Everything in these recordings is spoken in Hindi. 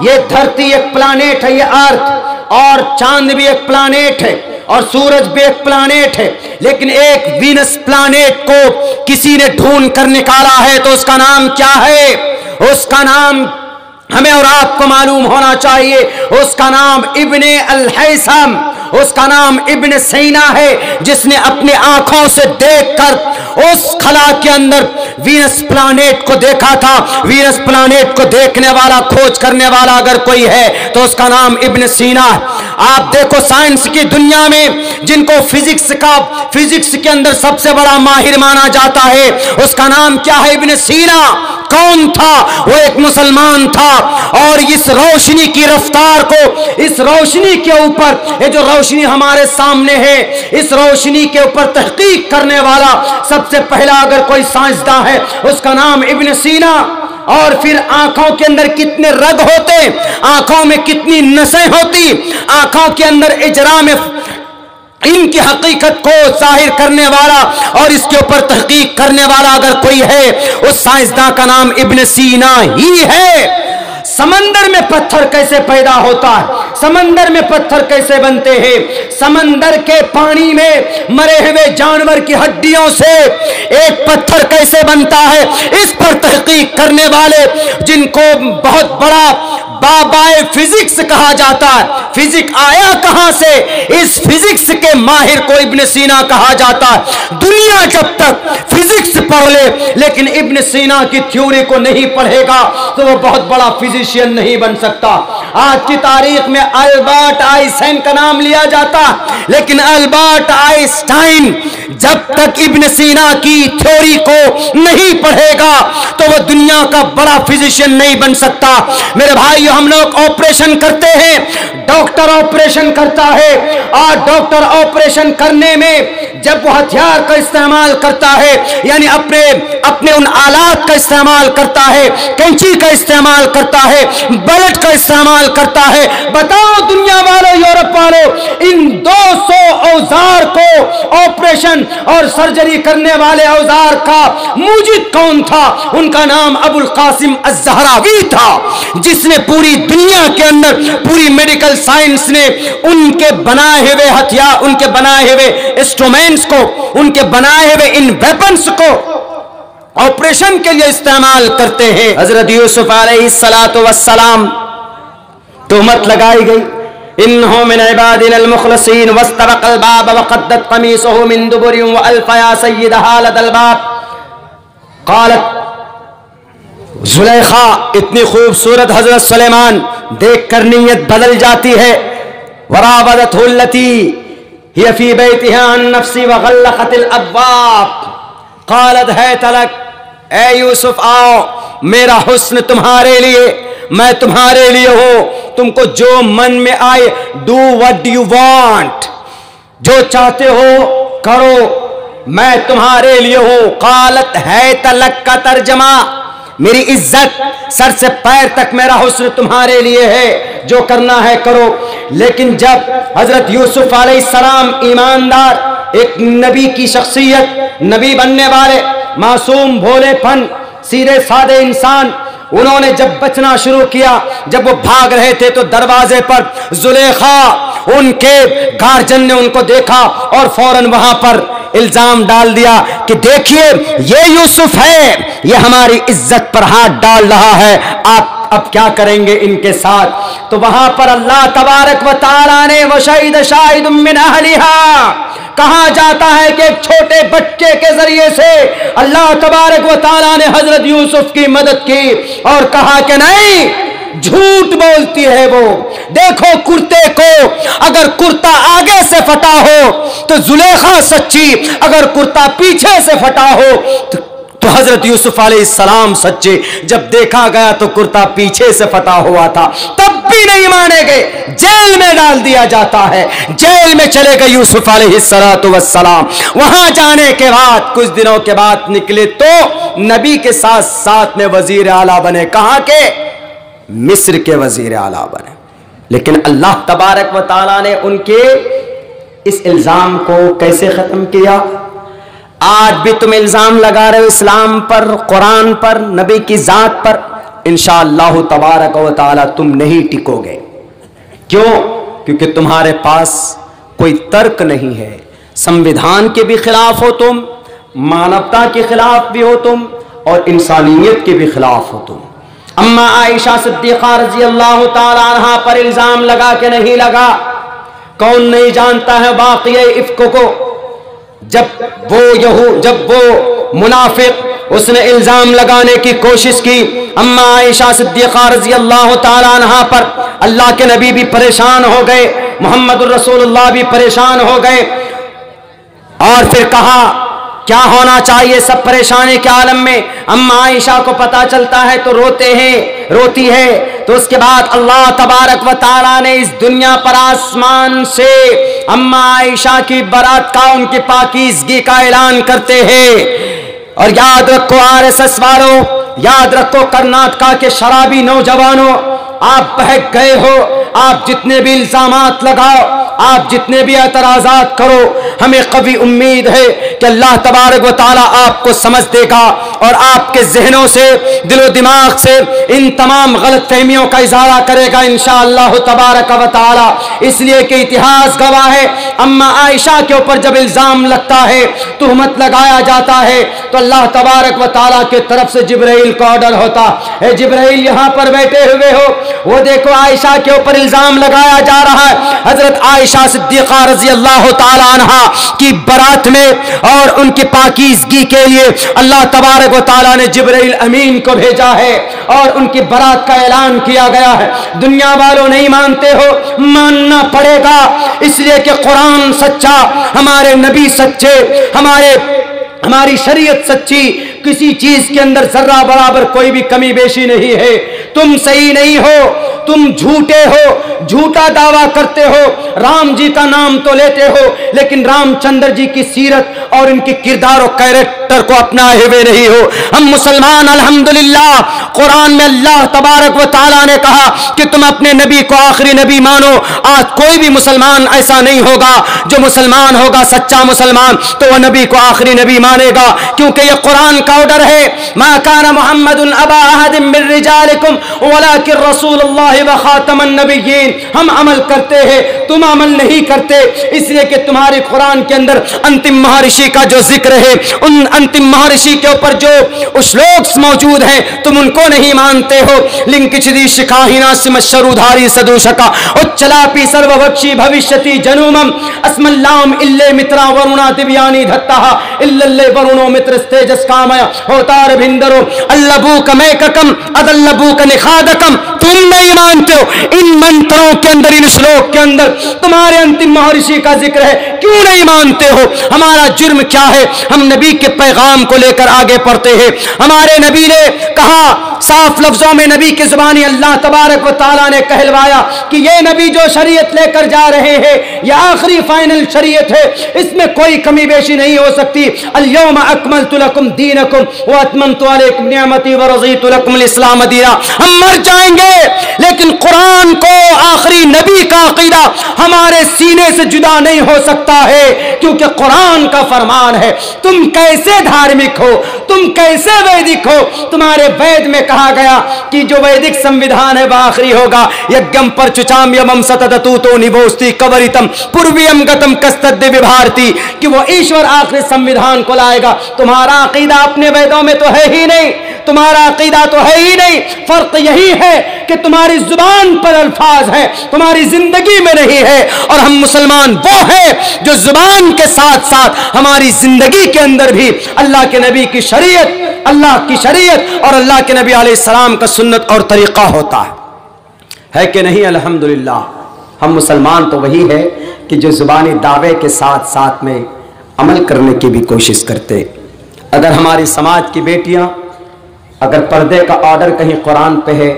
ये धरती एक प्लानेट है, ये अर्थ, और चांद भी एक प्लानेट है, और सूरज भी एक प्लानेट है, लेकिन एक वीनस प्लानेट को किसी ने ढूंढ कर निकाला है। तो उसका नाम क्या है? उसका नाम हमें और आपको मालूम होना चाहिए। उसका नाम इब्ने अल-हैसम, उसका नाम इब्न सीना है, जिसने अपनी आंखों से देखकर उस खला के अंदर वीनस प्लानेट को देखा था। वीनस प्लानेट को देखने वाला, खोज करने वाला अगर कोई है तो उसका नाम इब्न सीना है। आप देखो साइंस की दुनिया में जिनको फिजिक्स के अंदर सबसे बड़ा माहिर माना जाता है, उसका नाम क्या है? इब्न सीना। कौन था वो? एक मुसलमान था। और इस रोशनी की रफ्तार को, इस रोशनी के ऊपर, ये जो रोशनी हमारे सामने है, इस रोशनी के ऊपर तहकीक करने वाला सबसे पहला अगर कोई साइंसदान है, उसका नाम इब्न सीना। और फिर आंखों के अंदर कितने रग होते, आंखों में कितनी नसें होती, आंखों के अंदर इजरा में इनकी हकीकत को जाहिर करने वाला और इसके ऊपर तहकीक करने वाला अगर कोई है, उस साइंसदान का नाम इब्न सीना ही है। समंदर में पत्थर कैसे पैदा होता है, समंदर में पत्थर कैसे बनते हैं, समंदर के पानी में मरे हुए जानवर की हड्डियों से एक पत्थर कैसे बनता है, इस पर तहकीक करने वाले, जिनको बहुत बड़ा बाबाए फिजिक्स कहा जाता है, फिजिक्स आया कहां से, इस फिजिक्स के माहिर को इब्न सीना कहा जाता है। दुनिया जब तक फिजिक्स पढ़ ले लेकिन इब्न सीना की थ्योरी को नहीं पढ़ेगा तो वो बहुत बड़ा फिजिशियन नहीं बन सकता। आज की तारीख में अल्बर्ट आइंस्टाइन का नाम लिया जाता, लेकिन अल्बर्ट आइंस्टाइन जब तक इब्न सीना की थ्योरी को नहीं पढ़ेगा तो वो दुनिया का बड़ा फिजिशियन नहीं बन सकता। मेरे भाई, हम लोग ऑपरेशन करते हैं, डॉक्टर ऑपरेशन करता है, और डॉक्टर ऑपरेशन करने में जब वो हथियार का इस्तेमाल करता है, यानी अपने उन आलात का इस्तेमाल करता है, कैंची का इस्तेमाल करता है, ब्लेड का इस्तेमाल करता है, बताओ दुनिया वालों, यूरोप वालों, इन 200 औजार को ऑपरेशन और सर्जरी करने वाले औजार का मुजिद कौन था? उनका नाम अबुल कासिम अज़हरावी था, जिसने पूरी दुनिया के अंदर पूरी मेडिकल साइंस ने उनके बनाए हुए हथियार, उनके बनाए हुए इंस्ट्रूमेंट्स को, उनके बनाए हुए इन वेपन्स को ऑपरेशन के लिए इस्तेमाल करते हैं। हजरत यूसुफ अलैहिस्सलातु वस्सलाम तोहमत लगाई गई, इन्नहु मिन इबादिनल मुखलसीन वस्तबक़ल बाब वक़द्दत क़मीसहु मिन दुबुरिन व अल्फ़ा या सय्यदहा लदल बाब। क़ालत ज़ुलेखा, इतनी खूबसूरत हजरत सुलेमान देखकर नीयत बदल जाती है। वरावदतहु अल्लती हिय फी बैतिहा अन नफ्सी व ग़ल्क़तिल अब्वाब। क़ालत हैत लक, ए यूसुफ आओ, मेरा हुस्न तुम्हारे लिए, मैं तुम्हारे लिए हूं, तुमको जो मन में आए, डू व्हाट यू वांट, जो चाहते हो करो, मैं तुम्हारे लिए हूं। क़ालत हैत लक का तर्जमा, मेरी इज्जत सर से पैर तक मेरा हुस्न तुम्हारे लिए है, जो करना है करो। लेकिन जब हजरत यूसुफ अलैहिस्सलाम ईमानदार, एक नबी की शख्सियत, नबी बनने वाले, मासूम, भोलेपन, सीधे साधे इंसान, उन्होंने जब बचना शुरू किया, जब वो भाग रहे थे तो दरवाजे पर जुलेखा, उनके गार्जियन ने उनको देखा और फौरन वहां पर इल्जाम डाल दिया कि देखिए ये यूसुफ है, ये हमारी इज्जत पर हाथ डाल रहा है, आप अब क्या करेंगे इनके साथ। तो वहां पर अल्लाह तबारक व तआला ने वशहिद शाहिदुम मिन अहलिहा, कहा जाता है कि एक छोटे बच्चे के जरिए से अल्लाह तबारक व तआला ने हजरत यूसुफ की मदद की और कहा कि नहीं, झूठ बोलती है वो। देखो कुर्ते को, अगर कुर्ता आगे से फटा हो तो जुलेखा सच्ची, अगर कुर्ता पीछे से फटा हो तो हजरत यूसुफ अलैहिस्सलाम सच्चे। जब देखा गया तो कुर्ता पीछे से फटा हुआ था, तब भी नहीं माने गए, जेल में डाल दिया जाता है। जेल में चले गए यूसुफ अलैहिस्सलातु वस्सलाम। वहां जाने के बाद कुछ दिनों के बाद निकले तो नबी के साथ साथ में वजीर आला बने। कहां के? मिस्र के वजीर आला बने। लेकिन अल्लाह तबारक व तआला ने उनके इस इल्जाम को कैसे खत्म किया? आज भी तुम इल्जाम लगा रहे हो इस्लाम पर, कुरान पर, नबी की जात पर, इंशाअल्लाह तबारक व तआला तुम नहीं टिकोगे। क्यों? क्योंकि तुम्हारे पास कोई तर्क नहीं है। संविधान के भी खिलाफ हो तुम, मानवता के खिलाफ भी हो तुम, और इंसानियत के भी खिलाफ हो तुम। अम्मा आयशा सिद्दीक़ा रज़ी अल्लाह तआला अन्हा पर इल्जाम लगा के नहीं लगा। कौन नहीं जानता है वाक़िया इफ्क को। जब वो मुनाफिक उसने इल्जाम लगाने की कोशिश की अम्मा आयशा सिद्दीक़ा रज़ी अल्लाह तआला अन्हा पर, अल्लाह के नबी भी परेशान हो गए, मुहम्मदुर रसूलुल्लाह भी परेशान हो गए। और फिर कहा क्या होना चाहिए सब परेशानी के आलम में। अम्मा आयशा को पता चलता है तो रोती है। तो उसके बाद अल्लाह तबारक व तआला ने इस दुनिया पर आसमान से अम्मा आयशा की बरात का, उनकी पाकीज़गी का ऐलान करते हैं। और याद रखो आरएसएस वालों, याद रखो कर्नाटका के शराबी नौजवानों, आप बहक गए हो। आप जितने भी इल्जामात लगाओ, आप जितने भी एतराज़ात करो, हमें कभी उम्मीद है कि अल्लाह तबारक व तआला आपको समझ देगा और आपके जहनों से, दिलो दिमाग से इन तमाम गलत फहमियों का इजारा करेगा इंशाअल्लाह तबारक व तआला। इसलिए कि इतिहास गवाह है, अम्मा आयशा के ऊपर जब इल्ज़ाम लगता है, तुहमत लगाया जाता है, तो अल्लाह तबारक व तआला के तरफ से जिब्राइल का ऑर्डर होता है, जिब्राइल यहाँ पर बैठे हुए हो, वो देखो आयशा के ऊपर इल्जाम लगाया जा रहा है। हजरत आयशा सिद्दीक़ा रज़ी अल्लाह तआला अन्हा की बरात में और उनकी पाकीज़गी के लिए अल्लाह तबारक व तआला ने जिब्राइल अमीन को भेजा है और उनकी बरात का ऐलान किया गया है। दुनिया वालों नहीं मानते हो, मानना पड़ेगा, इसलिए कि कुरान सच्चा, हमारे नबी सच्चे, हमारी शरीयत सच्ची, किसी चीज के अंदर जर्रा बराबर कोई भी कमी बेशी नहीं है। तुम सही नहीं हो, तुम झूठे हो, झूठा दावा करते हो, राम जी का नाम तो लेते हो लेकिन रामचंद्र जी की सीरत और इनके किरदार और कैरेक्टर को अपनाए हुए नहीं हो। हम मुसलमान अल्हम्दुलिल्लाह, कुरान में अल्लाह तबारक व तआला ने कहा कि तुम अपने नबी को आखिरी नबी मानो। आज कोई भी मुसलमान ऐसा नहीं होगा, जो मुसलमान होगा सच्चा मुसलमान तो वह नबी को आखिरी नबी मानेगा, क्योंकि यह कुरान का ऑर्डर है। मा काना मुहम्मदुन अबा अहदिन मिन रिजालिकुम वलाकिन रसूलुल्लाह व खातमन नबिय्यीन। हम अमल करते हैं, तुम अमल नहीं करते, इसलिए कि तुम्हारे कुरान के अंदर अंतिम महर्षि का जो जिक्र है, उन अंतिम महर्षि के ऊपर जो श्लोक मौजूद हैं, तुम उनको नहीं मानते हो। लिंकिचदी शिखाहिना सिमशरुधारी सदूषका उच्चलापि सर्वभक्षी भविष्यति जनुमम अस्मल्लाम इल्ले मित्रा वरुणा दिव्यानि धत्तः इल्लल्ले वरुणो मित्रस्तेजस कामय होतार भिंदरो अल्लबूक मैककम अदल्लबूक निखादकम। तुम नहीं मानते हो, इन मंत्रों के अंदर, इन श्लोक के अंदर तुम्हारे अंतिम महर्षि का जिक्र है, क्यों नहीं मानते हो? हमारा जुर्म क्या है? हम नबी के पैगाम को लेकर आगे बढ़ते हैं। हमारे नबी ने कहा साफ लफ्जों में, नबी की जुबानी अल्लाह तबारक व तआला ने कहलवाया कि ये नबी जो शरीयत लेकर जा रहे हैं, यह आखिरी फाइनल शरीयत है, इसमें कोई कमी बेशी नहीं हो सकती। अल-यौमा अकमलतु लकुम दीनकुम व अतममतु अलैकुम निअमती व रज़ीतु लकुमुल इस्लाम दीना। हम मर जाएंगे लेकिन कुरान को, आखिरी नबी का अकीदा हमारे सीने से जुदा नहीं हो सकता है, क्योंकि कुरान का फरमान है। तुम कैसे धार्मिक हो, तुम कैसे वैदिक हो? तुम्हारे वेद में कहा गया कि जो वैदिक संविधान है वह आखिरी होगा। यज्ञम पर चुचाम यमम सतततूतो निभोस्ति कवरितम पूर्वियम गतम कस्तद्दि विभारती, कि वो ईश्वर आखिरी संविधान को लाएगा। तुम्हारा अकीदा अपने वेदों में तो है ही नहीं, तुम्हारा अकीदा तो है ही नहीं। फर्क यही है कि तुम्हारी जुबान पर अल्फाज है, तुम्हारी जिंदगी में नहीं है। और हम मुसलमान वो है जो जुबान के साथ साथ हमारी जिंदगी के अंदर भी अल्लाह के नबी की शरीयत, अल्लाह की शरीयत और अल्लाह के नबी अलैहिस्सलाम का सुन्नत और तरीका होता है कि नहीं? अल्हम्दुलिल्लाह, हम मुसलमान तो वही है कि जो जुबानी दावे के साथ साथ में अमल करने की भी कोशिश करते। अगर हमारी समाज की बेटियां, अगर पर्दे का ऑर्डर कहीं कुरान पे है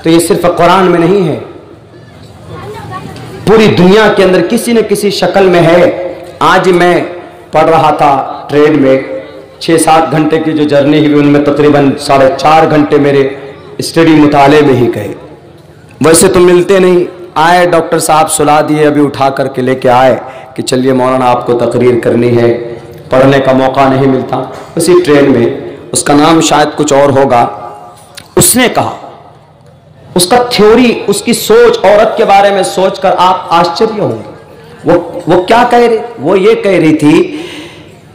तो ये सिर्फ कुरान में नहीं है, पूरी दुनिया के अंदर किसी न किसी शक्ल में है। आज मैं पढ़ रहा था ट्रेन में, 6-7 घंटे की जो जर्नी हुई उनमें तकरीबन 4.5 घंटे मेरे स्टडी मुताले में ही गए। वैसे तो मिलते नहीं, आए डॉक्टर साहब सुला दिए, अभी उठा करके लेके आए कि चलिए मौलाना आपको तकरीर करनी है, पढ़ने का मौका नहीं मिलता। उसी ट्रेन में, उसका नाम शायद कुछ और होगा, उसने कहा उसका थ्योरी, उसकी सोच, औरत के बारे में सोचकर आप आश्चर्य होंगे। वो क्या कह रही, वो ये कह रही थी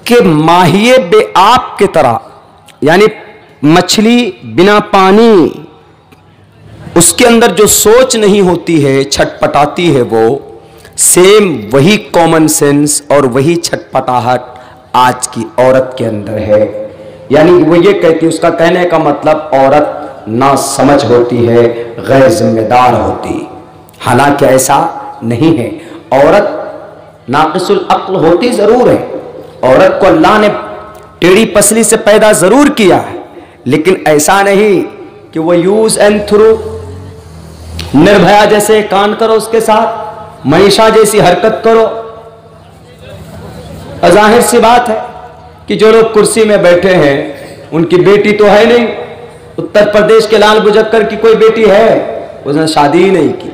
कि माहिए बेआब की तरह, यानी मछली बिना पानी, उसके अंदर जो सोच नहीं होती है, छटपटाती है, वो सेम वही कॉमन सेंस और वही छटपटाहट आज की औरत के अंदर है। यानी वो ये कहती, उसका कहने का मतलब औरत ना समझ होती है, गैर जिम्मेदार होती। हालांकि ऐसा नहीं है, औरत नाक़िसुल अक्ल होती जरूर है, औरत को अल्लाह ने टेढ़ी पसली से पैदा जरूर किया है, लेकिन ऐसा नहीं कि वो यूज एंड थ्रू। निर्भया जैसे कांड करो उसके साथ, मनीषा जैसी हरकत करो। जाहिर सी बात है कि जो लोग कुर्सी में बैठे हैं उनकी बेटी तो है नहीं। उत्तर प्रदेश के लाल बुजक्कर की कोई बेटी है? उसने शादी ही नहीं की।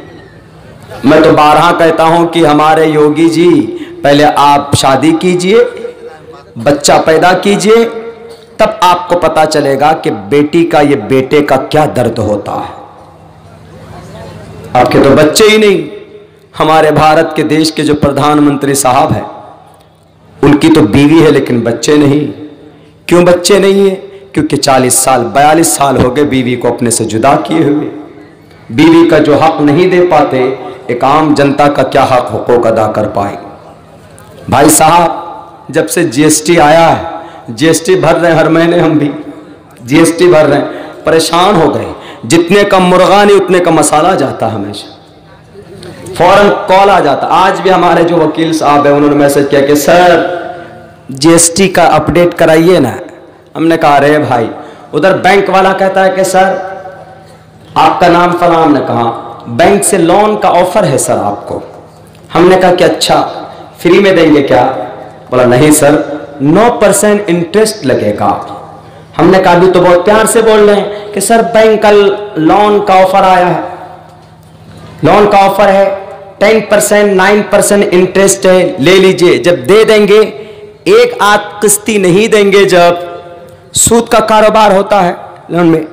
मैं तो बारहा कहता हूं कि हमारे योगी जी, पहले आप शादी कीजिए, बच्चा पैदा कीजिए, तब आपको पता चलेगा कि बेटी का, ये बेटे का क्या दर्द होता है। आपके तो बच्चे ही नहीं। हमारे भारत के देश के जो प्रधानमंत्री साहब हैं, उनकी तो बीवी है लेकिन बच्चे नहीं। क्यों बच्चे नहीं है? क्योंकि 40 साल 42 साल हो गए बीवी को अपने से जुदा किए हुए। बीवी का जो हक नहीं दे पाते, एक आम जनता का क्या हक हुकूक अदा कर पाए? भाई साहब, जब से जीएसटी आया है, जीएसटी भर रहे हैं हर महीने, हम भी जीएसटी भर रहे हैं, परेशान हो गए। जितने का मुर्गा नहीं उतने का मसाला जाता, हमेशा फौरन कॉल आ जाता। आज भी हमारे जो वकील साहब है, उन्होंने मैसेज किया कि सर जीएसटी का अपडेट कराइए ना। हमने कहा अरे भाई, उधर बैंक वाला कहता है कि सर आपका नाम फलां। हमने कहा बैंक से लोन का ऑफर है सर आपको। हमने कहा कि अच्छा, फ्री में देंगे क्या? बोला नहीं सर, 9% इंटरेस्ट लगेगा। हमने कहा अभी तो बहुत प्यार से बोल रहे हैं कि सर बैंक का लोन का ऑफर आया है, लोन का ऑफर है, 10% 9% इंटरेस्ट है, ले लीजिए। जब दे देंगे, एक आध किस्ती नहीं देंगे, जब सूद का कारोबार होता है लोन में।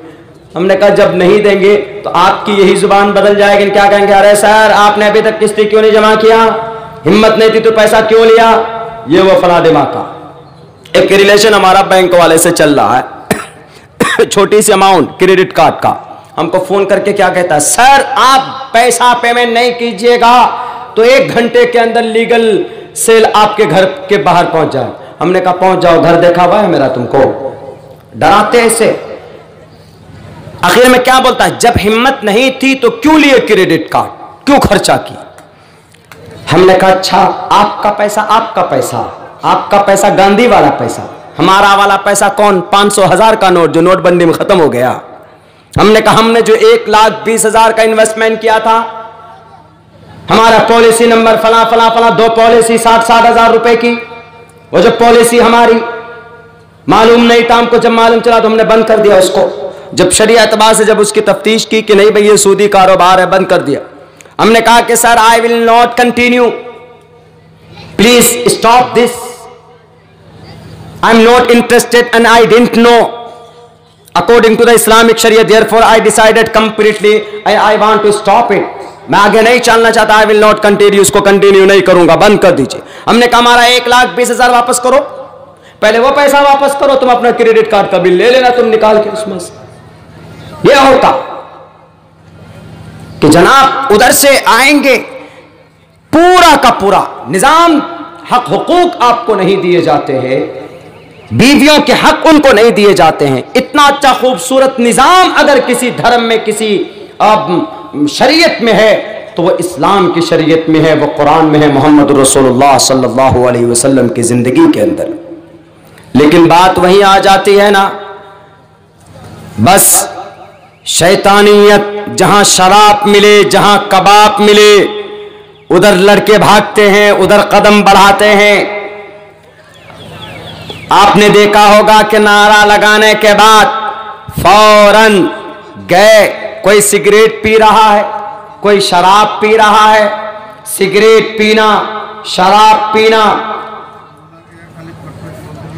हमने कहा जब नहीं देंगे तो आपकी यही जुबान बदल जाएगी, क्या कहेंगे? अरे सर आपने अभी तक किस्ती क्यों नहीं जमा किया? हिम्मत नहीं थी तो पैसा क्यों लिया? ये वो फला दिमाग का। एक रिलेशन हमारा बैंक वाले से चल रहा है छोटी सी अमाउंट क्रेडिट कार्ड का। हमको फोन करके क्या कहता है, सर आप पैसा पेमेंट नहीं कीजिएगा तो 1 घंटे के अंदर लीगल सेल आपके घर के बाहर पहुंच जाए। हमने कहा पहुंच जाओ, घर देखा हुआ है मेरा तुमको, डराते ऐसे। आखिर में क्या बोलता है, जब हिम्मत नहीं थी तो क्यों लिए क्रेडिट कार्ड, क्यों खर्चा की? हमने कहा अच्छा, आपका पैसा, आपका पैसा, आपका पैसा गांधी वाला पैसा, हमारा वाला पैसा कौन? 500,000 का नोट जो नोटबंदी में खत्म हो गया। हमने कहा हमने जो 1,20,000 का इन्वेस्टमेंट किया था, हमारा पॉलिसी नंबर फला फला फला, 2 पॉलिसी 60,000 रुपए की, वो जो पॉलिसी हमारी मालूम नहीं था हमको, जब मालूम चला तो हमने बंद कर दिया उसको। जब शरीयत एतबार से जब उसकी तफ्तीश की कि नहीं भाई ये सूदी कारोबार है, बंद कर दिया। हमने कहा कि sir I will not continue, please stop this, I am not interested and I didn't know according to the Islamic शरीयत, therefore I decided completely I want to stop it. मैं आगे नहीं चलना चाहता, आई विल नॉट कंटिन्यू, उसको कंटिन्यू नहीं करूंगा, बंद कर दीजिए। हमने कहा हमारा 1,20,000 वापस करो, पहले वो पैसा वापस करो, तुम अपना क्रेडिट कार्ड का बिल ले लेना तुम निकाल के उसमें से। यह होता कि जनाब उधर से आएंगे, पूरा का पूरा निजाम, हक हुकूक आपको नहीं दिए जाते हैं, बीवियों के हक उनको नहीं दिए जाते हैं। इतना अच्छा खूबसूरत निजाम अगर किसी धर्म में, किसी शरीयत में है तो वो इस्लाम की शरीयत में है, वो कुरान में है, मोहम्मद रसूलुल्लाह सल्लल्लाहु अलैहि वसल्लम की जिंदगी के अंदर। लेकिन बात वहीं आ जाती है ना, बस शैतानियत, जहां शराब मिले, जहां कबाब मिले, उधर लड़के भागते हैं, उधर कदम बढ़ाते हैं। आपने देखा होगा कि नारा लगाने के बाद फौरन गए, कोई सिगरेट पी रहा है, कोई शराब पी रहा है। सिगरेट पीना, शराब पीना,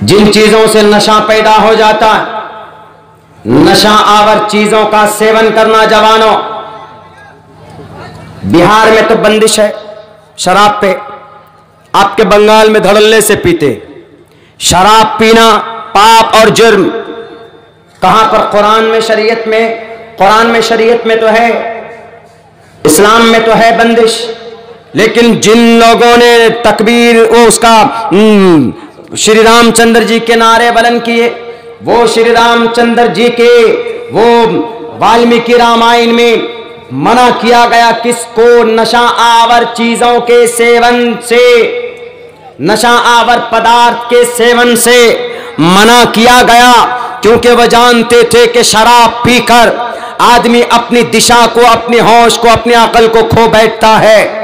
जिन चीजों से नशा पैदा हो जाता है, नशा आवर चीजों का सेवन करना जवानों, बिहार में तो बंदिश है शराब पे, आपके बंगाल में धड़ल्ले से पीते। शराब पीना पाप और जुर्म। कहां पर कुरान में शरीयत में? कुरान में शरीयत में तो है, इस्लाम में तो है बंदिश, लेकिन जिन लोगों ने तकबीर वो उसका श्री रामचंद्र जी के नारे बुलंद किए, वो श्री रामचंद्र जी के वो वाल्मीकि रामायण में मना किया गया किसको? नशा आवर चीजों के सेवन से, नशा आवर पदार्थ के सेवन से मना किया गया, क्योंकि वह जानते थे कि शराब पीकर आदमी अपनी दिशा को, अपनी होश को, अपनी अकल को खो बैठता है।